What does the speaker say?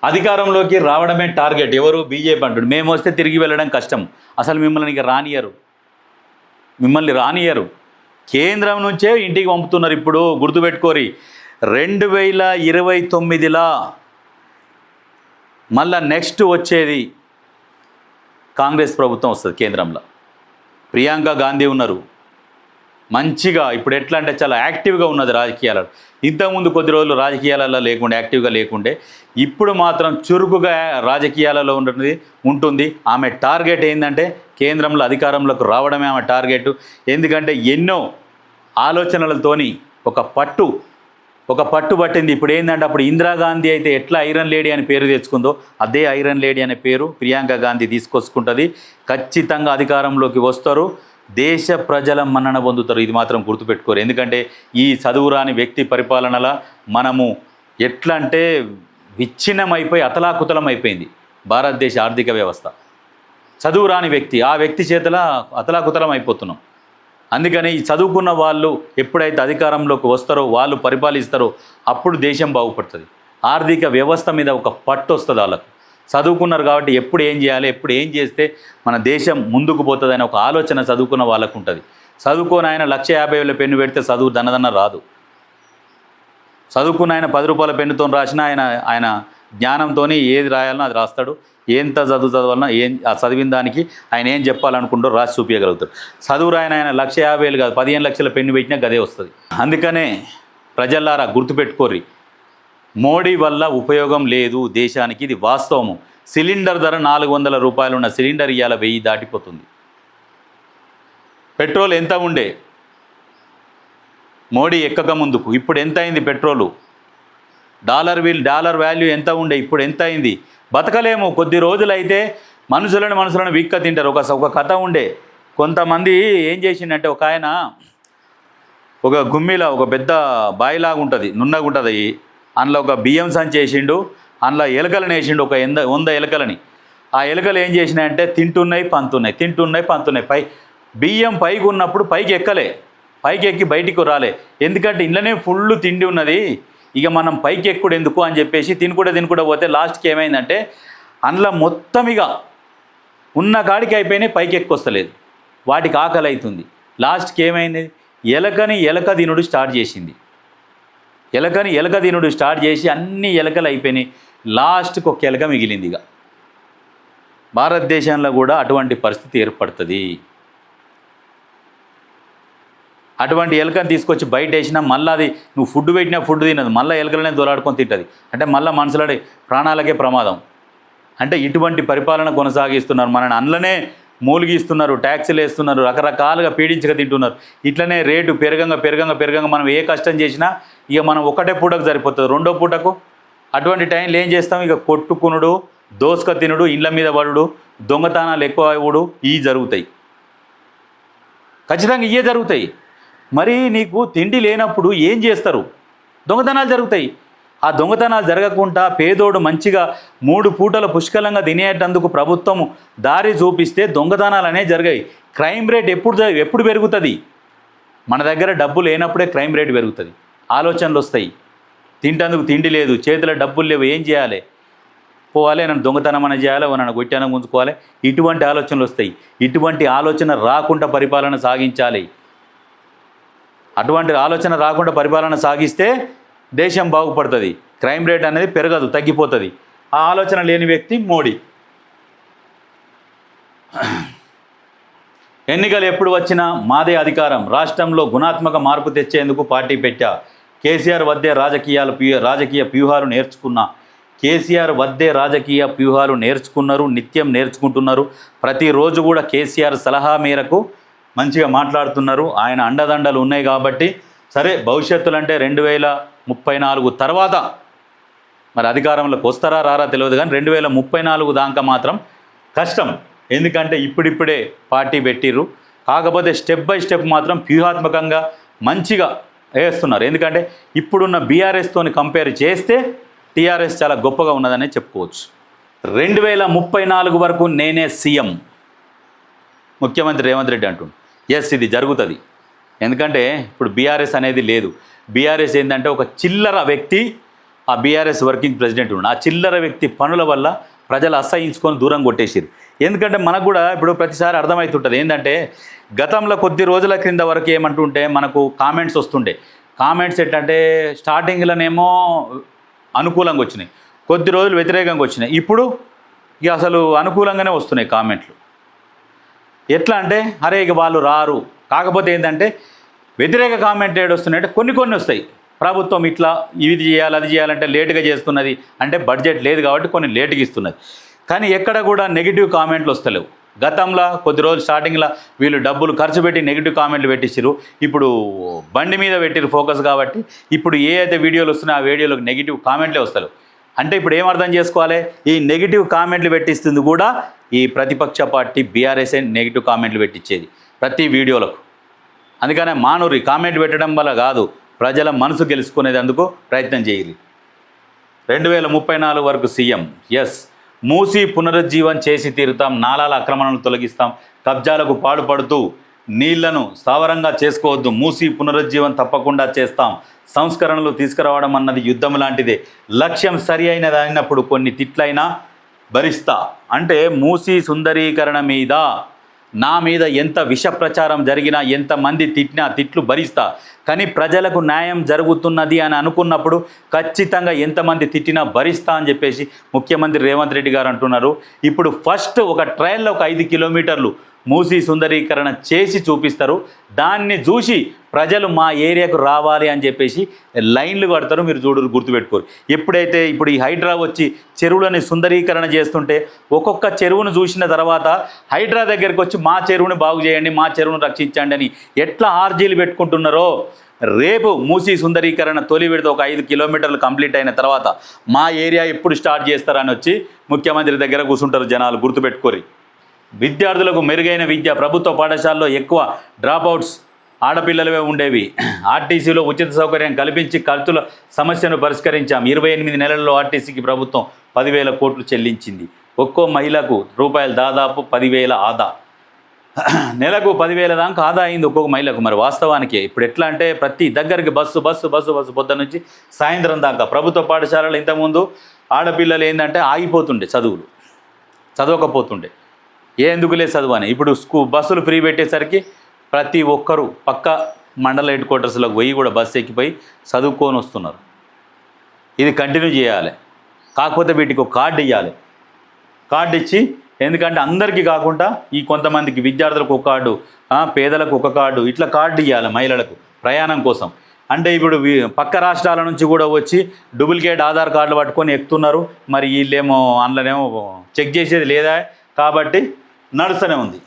అధికారంలోకి రావడమే టార్గెట్. ఎవరు? బీజేపీ అంటాడు. మేము వస్తే తిరిగి వెళ్ళడం కష్టం. అసలు మిమ్మల్ని ఇక రానియరు, మిమ్మల్ని రానియరు. కేంద్రం నుంచే ఇంటికి పంపుతున్నారు. ఇప్పుడు గుర్తుపెట్టుకోరి, 2029లా మళ్ళా నెక్స్ట్ వచ్చేది కాంగ్రెస్ ప్రభుత్వం వస్తుంది కేంద్రంలో. ప్రియాంక గాంధీ ఉన్నారు మంచిగా. ఇప్పుడు ఎట్లా అంటే చాలా యాక్టివ్గా ఉన్నది రాజకీయాలలో. ఇంతకుముందు కొద్ది రోజులు రాజకీయాలలో లేకుండే, యాక్టివ్గా లేకుండే. ఇప్పుడు మాత్రం చురుకుగా రాజకీయాలలో ఉంటుంది. ఆమె టార్గెట్ ఏంటంటే కేంద్రంలో అధికారంలోకి రావడమే ఆమె టార్గెట్. ఎందుకంటే ఎన్నో ఆలోచనలతోని ఒక పట్టు పట్టింది. ఇప్పుడు ఏంటంటే, అప్పుడు ఇందిరాగాంధీ అయితే ఎట్లా ఐరన్ లేడీ అని పేరు తెచ్చుకుందో అదే ఐరన్ లేడీ అనే పేరు ప్రియాంక గాంధీ తీసుకొచ్చుకుంటుంది. ఖచ్చితంగా అధికారంలోకి వస్తారు, దేశ ప్రజల మన్నన పొందుతారు. ఇది మాత్రం గుర్తుపెట్టుకోరు. ఎందుకంటే ఈ చదువురాని వ్యక్తి పరిపాలనలో మనము ఎట్లా అంటే విచ్ఛిన్నమైపోయి అతలాకుతలం అయిపోయింది భారతదేశ ఆర్థిక వ్యవస్థ. చదువురాని వ్యక్తి, ఆ వ్యక్తి చేతల అతలాకుతలం అయిపోతున్నాం. అందుకని ఈ చదువుకున్న వాళ్ళు ఎప్పుడైతే అధికారంలోకి వస్తారో, వాళ్ళు పరిపాలిస్తారో, అప్పుడు దేశం బాగుపడుతుంది. ఆర్థిక వ్యవస్థ మీద ఒక పట్టు వస్తుంది వాళ్ళకు. చదువుకున్నారు కాబట్టి ఎప్పుడు ఏం చేయాలి, ఎప్పుడు ఏం చేస్తే మన దేశం ముందుకు పోతుంది అనే ఒక ఆలోచన చదువుకున్న వాళ్ళకు ఉంటుంది. చదువుకొని ఆయన 1,50,000 పెన్ను పెడితే చదువు దన్నదన్న రాదు. చదువుకున్న ఆయన 10 రూపాయల పెన్నుతో రాసినా ఆయన జ్ఞానంతో ఏది రాయాలనో అది రాస్తాడు. ఎంత చదవాలన్నా ఆ చదివిన దానికి ఆయన ఏం చెప్పాలనుకుంటూ రాసి చూపించగలుగుతాడు. చదువు రాయన ఆయన 1,50,000 కాదు 15 లక్షల పెన్ను పెట్టినా గదే వస్తుంది. అందుకనే ప్రజలారా గుర్తుపెట్టుకోర్రి, మోడీ వల్ల ఉపయోగం లేదు దేశానికి. ఇది వాస్తవము. సిలిండర్ ధర 400 రూపాయలు ఉన్న సిలిండర్ ఇవాళ 1000 దాటిపోతుంది. పెట్రోల్ ఎంత ఉండే మోడీ ఎక్కక ముందుకు, ఇప్పుడు ఎంత అయింది పెట్రోలు? డాలర్ వాల్యూ ఎంత ఉండే, ఇప్పుడు ఎంత అయింది? బతకలేము. కొద్ది రోజులైతే మనుషులను వీక్క తింటారు. ఒక కథ ఉండే. కొంతమంది ఏం చేసిండంటే, ఒక ఆయన ఒక గుమ్మిలో ఒక పెద్ద బాయిలాగా ఉంటుంది, నున్నగా ఉంటుంది. అందులో ఒక బియ్యం సంచి వేసిండు, అందులో ఎలుకలను వేసిండు, ఒక 100 ఎలుకలని. ఆ ఎలుకలు ఏం చేసినాయంటే తింటున్నాయి పంతున్నాయి. బియ్యం పైకి ఉన్నప్పుడు పైకి ఎక్కి బయటికి రాలే. ఎందుకంటే ఇంట్లోనే ఫుల్ తిండి ఉన్నది, ఇక మనం పైకి ఎక్కుడు ఎందుకు అని చెప్పేసి తినుకుంటూ పోతే లాస్ట్కి ఏమైందంటే అందులో మొత్తం ఇక ఉన్న కాడికి అయిపోయినాయి, పైకి ఎక్కొస్తలేదు. వాటికి ఆకలి అవుతుంది. లాస్ట్కి ఏమైంది? ఎలక తినుడు స్టార్ట్ చేసింది. ఎలక తినుడు స్టార్ట్ చేసి అన్ని ఎలకలు అయిపోయినాయి. లాస్ట్కి ఒక ఎలక మిగిలింది. ఇక భారతదేశంలో కూడా అటువంటి పరిస్థితి ఏర్పడుతుంది. అటువంటి ఎలుకని తీసుకొచ్చి బయట వేసినా మళ్ళీ అది నువ్వు ఫుడ్ పెట్టినా ఫుడ్ తినదు, మళ్ళీ ఎలుకలనే దొలాడుకొని తింటుంది. అంటే మళ్ళీ మనుషుల ప్రాణాలకే ప్రమాదం. అంటే ఇటువంటి పరిపాలన కొనసాగిస్తున్నారు. మనని అందులోనే మూలిగిస్తున్నారు, ట్యాక్సీలు వేస్తున్నారు, రకరకాలుగా పీడించక తింటున్నారు. ఇట్లనే రేటు పెరగంగా మనం ఏ కష్టం చేసినా ఇక మనం ఒకటే పూటకు సరిపోతుంది, రెండో పూటకు అటువంటి టైంలో ఏం చేస్తాం? ఇక కొట్టుకునుడు, దోసుక తినుడు, ఇండ్ల మీద పడుడు, దొంగతనాలు ఎక్కువ అవ్వడు, ఇవి జరుగుతాయి. ఖచ్చితంగా ఇవే జరుగుతాయి. మరి నీకు తిండి లేనప్పుడు ఏం చేస్తారు? దొంగతనాలు జరుగుతాయి. ఆ దొంగతనాలు జరగకుండా పేదోడు మంచిగా 3 పూటలు పుష్కలంగా తినేటందుకు ప్రభుత్వం దారి చూపిస్తే దొంగతనాలు అనేవి జరిగాయి. క్రైమ్ రేట్ ఎప్పుడు పెరుగుతుంది? మన దగ్గర డబ్బు లేనప్పుడే క్రైమ్ రేట్ పెరుగుతుంది. ఆలోచనలు వస్తాయి. తింటందుకు తిండి లేదు, చేతిలో డబ్బులు లేవు, ఏం చేయాలి? పోవాలి, నన్ను దొంగతనం అని చేయాలి, నన్ను కొట్టానం గుంజుకోవాలి, ఇటువంటి ఆలోచనలు వస్తాయి. ఇటువంటి ఆలోచన రాకుండా పరిపాలన సాగించాలి. అటువంటి ఆలోచన రాకుండా పరిపాలన సాగిస్తే దేశం బాగుపడుతుంది. క్రైమ్ రేట్ అనేది పెరగదు, తగ్గిపోతుంది. ఆ ఆలోచన లేని వ్యక్తి మోడీ. ఎన్నికలు ఎప్పుడు వచ్చినా మాదే అధికారం, రాష్ట్రంలో గుణాత్మక మార్పు తెచ్చేందుకు పార్టీ పెట్టా. కేసీఆర్ వద్దే రాజకీయ వ్యూహాలు నేర్చుకున్నారు, నిత్యం నేర్చుకుంటున్నారు. ప్రతిరోజు కూడా కేసీఆర్ సలహా మేరకు మంచిగా మాట్లాడుతున్నారు. ఆయన అండదండలు ఉన్నాయి కాబట్టి సరే, భవిష్యత్తులో అంటే 2034 తర్వాత మరి అధికారంలోకి వస్తారా రారా తెలియదు, కానీ 2034 దాకా మాత్రం కష్టం. ఎందుకంటే ఇప్పుడిప్పుడే పార్టీ పెట్టిర్రు. కాకపోతే స్టెప్ బై స్టెప్ మాత్రం వ్యూహాత్మకంగా మంచిగా వేస్తున్నారు. ఎందుకంటే ఇప్పుడున్న బీఆర్ఎస్తోని కంపేర్ చేస్తే టీఆర్ఎస్ చాలా గొప్పగా ఉన్నదనే చెప్పుకోవచ్చు. 2034 వరకు నేనే సీఎం ముఖ్యమంత్రి రేవంత్ రెడ్డి అంటుండు. ఎస్, ఇది జరుగుతుంది. ఎందుకంటే ఇప్పుడు బీఆర్ఎస్ అనేది లేదు. బీఆర్ఎస్ ఏంటంటే ఒక చిల్లర వ్యక్తి ఆ బీఆర్ఎస్ వర్కింగ్ ప్రెసిడెంట్ ఉన్నాడు. ఆ చిల్లర వ్యక్తి పనుల వల్ల ప్రజలు అసహించుకొని దూరం కొట్టేసారు. ఎందుకంటే మనకు కూడా ఇప్పుడు ప్రతిసారి అర్థమవుతుంటుంది ఏంటంటే, గతంలో కొద్ది రోజుల క్రింద వరకు ఏమంటుంటే మనకు కామెంట్స్ వస్తుండే. కామెంట్స్ ఏంటంటే స్టార్టింగ్లోనేమో అనుకూలంగా వచ్చినాయి, కొద్ది రోజులు వ్యతిరేకంగా వచ్చినాయి, ఇప్పుడు ఇక అసలు అనుకూలంగానే వస్తున్నాయి కామెంట్లు. ఎట్లా అంటే అరే ఇక వాళ్ళు రారు. కాకపోతే ఏంటంటే వ్యతిరేక కామెంట్ వస్తున్నాయంటే కొన్ని వస్తాయి. ప్రభుత్వం ఇట్లా ఇది చేయాలి అది చేయాలంటే లేటుగా చేస్తున్నది, అంటే బడ్జెట్ లేదు కాబట్టి కొన్ని లేటుగా ఇస్తున్నది. కానీ ఎక్కడ కూడా నెగిటివ్ కామెంట్లు వస్తలేవు. గతంలో కొద్ది రోజులు స్టార్టింగ్లో వీళ్ళు డబ్బులు ఖర్చు పెట్టి నెగిటివ్ కామెంట్లు పెట్టించారు, ఇప్పుడు బండి మీద పెట్టిరు ఫోకస్ కాబట్టి ఇప్పుడు ఏ అయితే వీడియోలు వస్తున్నాయో ఆ వీడియోలకు నెగిటివ్ కామెంట్లే వస్తలేవు. అంటే ఇప్పుడు ఏం అర్థం చేసుకోవాలి, ఈ నెగిటివ్ కామెంట్లు పెట్టిస్తుంది కూడా ఈ ప్రతిపక్ష పార్టీ బీఆర్ఎస్ఏ నెగిటివ్ కామెంట్లు పెట్టించేది ప్రతి వీడియోలకు. అందుకనే మానూరి కామెంట్ పెట్టడం వల్ల కాదు, ప్రజల మనసు గెలుచుకునేందుకు ప్రయత్నం చేయాలి. 2034 వరకు సీఎం ఎస్, మూసి పునరుజ్జీవం చేసి తీరుతాం, నాలాల ఆక్రమణను తొలగిస్తాం, కబ్జాలకు పాడుపడుతూ నీళ్లను స్థావరంగా చేసుకోవద్దు, మూసి పునరుజ్జీవం తప్పకుండా చేస్తాం, సంస్కరణలు తీసుకురావడం అన్నది యుద్ధం లాంటిదే, లక్ష్యం సరి అయినది అయినప్పుడు కొన్ని తిట్లైనా భరిస్తా. అంటే మూసి సుందరీకరణ మీద నా మీద ఎంత విష ప్రచారం జరిగినా ఎంతమంది తిట్టినా తిట్లు భరిస్తా, కానీ ప్రజలకు న్యాయం జరుగుతున్నది అని అనుకున్నప్పుడు ఖచ్చితంగా ఎంతమంది తిట్టినా భరిస్తా అని చెప్పేసి ముఖ్యమంత్రి రేవంత్ రెడ్డి గారు అంటున్నారు. ఇప్పుడు ఫస్ట్ ఒక ట్రైన్లో ఒక 5 కిలోమీటర్లు మూసి సుందరీకరణ చేసి చూపిస్తారు, దాన్ని చూసి ప్రజలు మా ఏరియాకు రావాలి అని చెప్పేసి లైన్లు కడతారు. మీరు గుర్తుపెట్టుకోరు. ఎప్పుడైతే ఇప్పుడు ఈ హైడ్రా వచ్చి చెరువులని సుందరీకరణ చేస్తుంటే ఒక్కొక్క చెరువును చూసిన తర్వాత హైడ్రా దగ్గరికి వచ్చి మా చెరువుని బాగు చేయండి, మా చెరువును రక్షించండి అని ఎట్లా ఆర్జీలు పెట్టుకుంటున్నారో, రేపు మూసి సుందరీకరణ తొలి విడత ఒక 5 కిలోమీటర్లు కంప్లీట్ అయిన తర్వాత మా ఏరియా ఎప్పుడు స్టార్ట్ చేస్తారని వచ్చి ముఖ్యమంత్రి దగ్గర కూర్చుంటారు జనాలు. గుర్తుపెట్టుకోరి. విద్యార్థులకు మెరుగైన విద్య, ప్రభుత్వ పాఠశాలలో ఎక్కువ డ్రాప్అవుట్స్ ఆడపిల్లలవే ఉండేవి, ఆర్టీసీలో ఉచిత సౌకర్యం కల్పించి ఖర్చుల సమస్యను పరిష్కరించాం, 28 నెలల్లో ఆర్టీసీకి ప్రభుత్వం 10,000 కోట్లు చెల్లించింది, ఒక్కో మహిళకు రూపాయలు దాదాపు 10,000 ఆదా, నెలకు 10,000 దాకా ఆదా అయింది ఒక్కొక్క మహిళకు. మరి వాస్తవానికి ఇప్పుడు ఎట్లా అంటే ప్రతి దగ్గరికి బస్సు బస్సు బస్సు బస్సు పొద్దున్న నుంచి సాయంత్రం దాకా. ప్రభుత్వ పాఠశాలలు ఇంతకుముందు ఆడపిల్లలు ఏంటంటే ఆగిపోతుండే, చదవకపోతుండే, ఎందుకులే చదువు అని. ఇప్పుడు బస్సులు ఫ్రీ పెట్టేసరికి ప్రతి ఒక్కరూ పక్క మండల హెడ్ క్వార్టర్స్లోకి పోయి కూడా బస్సు ఎక్కిపోయి చదువుకొని వస్తున్నారు. ఇది కంటిన్యూ చేయాలి. కాకపోతే వీటికి ఒక కార్డు ఇవ్వాలి. కార్డు ఇచ్చి, ఎందుకంటే అందరికీ కాకుండా ఈ కొంతమందికి విద్యార్థులకు ఒక కార్డు, పేదలకు ఒక కార్డు, ఇట్లా కార్డు ఇవ్వాలి మహిళలకు ప్రయాణం కోసం. అంటే ఇప్పుడు పక్క రాష్ట్రాల నుంచి కూడా వచ్చి డూప్లికేట్ ఆధార్ కార్డులు పట్టుకొని ఎక్కుతున్నారు. మరి వీళ్ళేమో అందులోనేమో చెక్ చేసేది లేదా కాబట్టి నడుస్తూనే ఉంది.